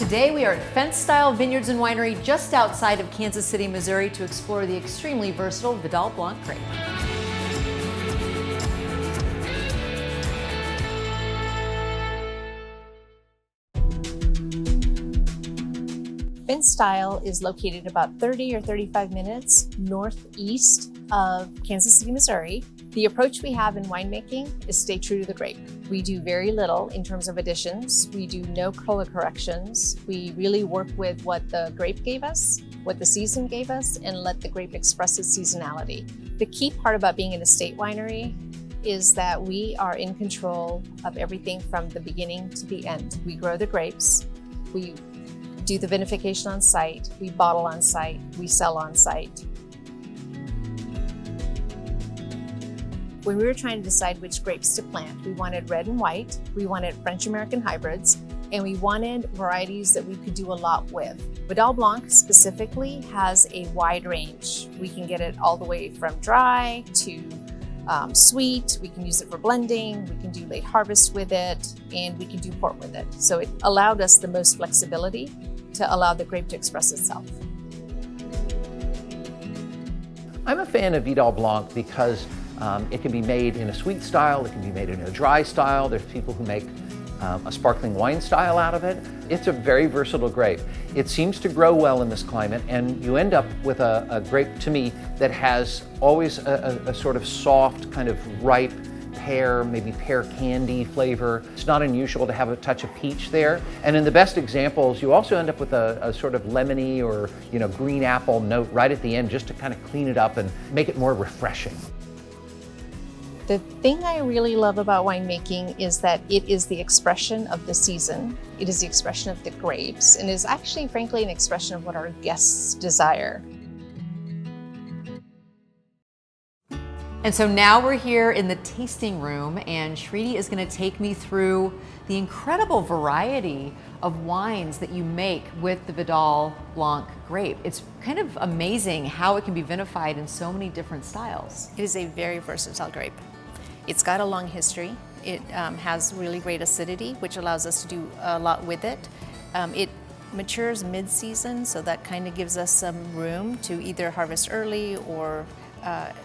Today we are at Fence-Style Vineyards and Winery just outside of Kansas City, Missouri to explore the extremely versatile Vidal Blanc grape. Fence-Style is located about 30 or 35 minutes northeast of Kansas City, Missouri. The approach we have in winemaking is stay true to the grape. We do very little in terms of additions. We do no color corrections. We really work with what the grape gave us, what the season gave us, and let the grape express its seasonality. The key part about being an estate winery is that we are in control of everything from the beginning to the end. We grow the grapes, we do the vinification on site, we bottle on site, we sell on site. When we were trying to decide which grapes to plant, we wanted red and white, we wanted French American hybrids, and we wanted varieties that we could do a lot with. Vidal Blanc specifically has a wide range. We can get it all the way from dry to sweet, we can use it for blending, we can do late harvest with it, and we can do port with it. So it allowed us the most flexibility to allow the grape to express itself. I'm a fan of Vidal Blanc because it can be made in a sweet style, it can be made in a dry style. There's people who make a sparkling wine style out of it. It's a very versatile grape. It seems to grow well in this climate, and you end up with a grape, to me, that has always a sort of soft, kind of ripe pear, maybe pear candy flavor. It's not unusual to have a touch of peach there. And in the best examples, you also end up with a sort of lemony or green apple note right at the end, just to kind of clean it up and make it more refreshing. The thing I really love about winemaking is that it is the expression of the season. It is the expression of the grapes, and is actually, frankly, an expression of what our guests desire. And so now we're here in the tasting room, and Shriti is going to take me through the incredible variety of wines that you make with the Vidal Blanc grape. It's kind of amazing how it can be vinified in so many different styles. It is a very versatile grape. It's got a long history. It has really great acidity, which allows us to do a lot with it. It matures mid-season, so that kind of gives us some room to either harvest early or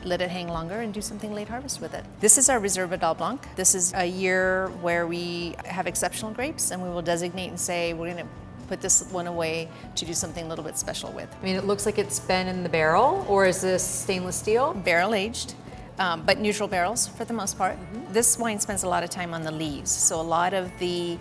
let it hang longer and do something late harvest with it. This is our Reserve Vidal Blanc. This is a year where we have exceptional grapes, and we will designate and say we're going to put this one away to do something a little bit special with. I mean, it looks like it's been in the barrel, or is this stainless steel? Barrel aged. But neutral barrels for the most part. Mm-hmm. This wine spends a lot of time on the leaves, so a lot of the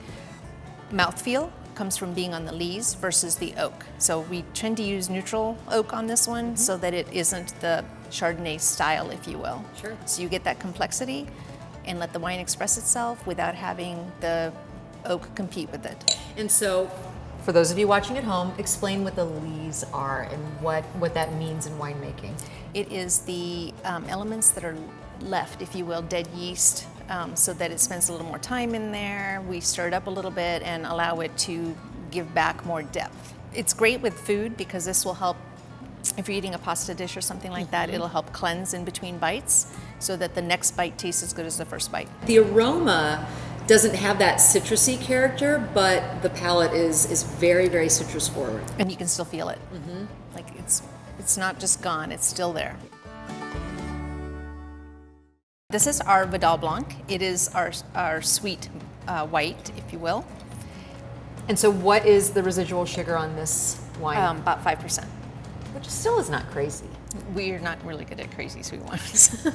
mouthfeel comes from being on the leaves versus the oak. So we tend to use neutral oak on this one, so that it isn't the Chardonnay style, if you will. Sure. So you get that complexity and let the wine express itself without having the oak compete with it. And so, for those of you watching at home, explain what the lees are and what that means in winemaking. It is the elements that are left, if you will, dead yeast, so that it spends a little more time in there. We stir it up a little bit and allow it to give back more depth. It's great with food because this will help, if you're eating a pasta dish or something like that, it'll help cleanse in between bites so that the next bite tastes as good as the first bite. The aroma doesn't have that citrusy character, but the palate is very, very citrus forward. And you can still feel it. Mm-hmm. Like it's not just gone, it's still there. This is our Vidal Blanc. It is our sweet white, if you will. And so what is the residual sugar on this wine? About 5%. Which still is not crazy. We're not really good at crazy sweet wines.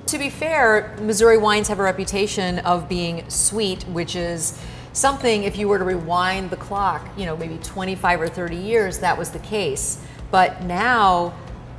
To be fair, Missouri wines have a reputation of being sweet, which is something, if you were to rewind the clock, maybe 25 or 30 years, that was the case. But now,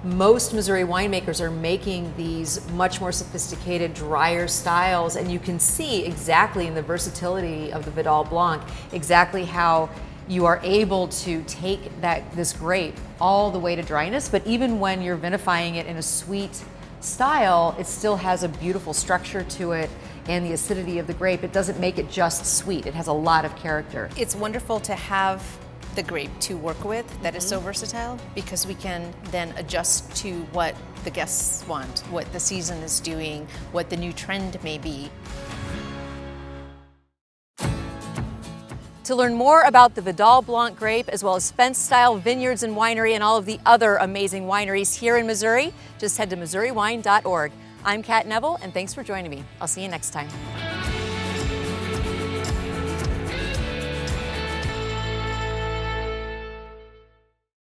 most Missouri winemakers are making these much more sophisticated, drier styles, and you can see exactly in the versatility of the Vidal Blanc, exactly how you are able to take this grape all the way to dryness, but even when you're vinifying it in a sweet style, it still has a beautiful structure to it, and the acidity of the grape, it doesn't make it just sweet. It has a lot of character. It's wonderful to have the grape to work with that is so versatile, because we can then adjust to what the guests want, what the season is doing, what the new trend may be. To learn more about the Vidal Blanc grape, as well as fence-style vineyards and winery and all of the other amazing wineries here in Missouri, just head to MissouriWine.org. I'm Kat Neville, and thanks for joining me. I'll see you next time.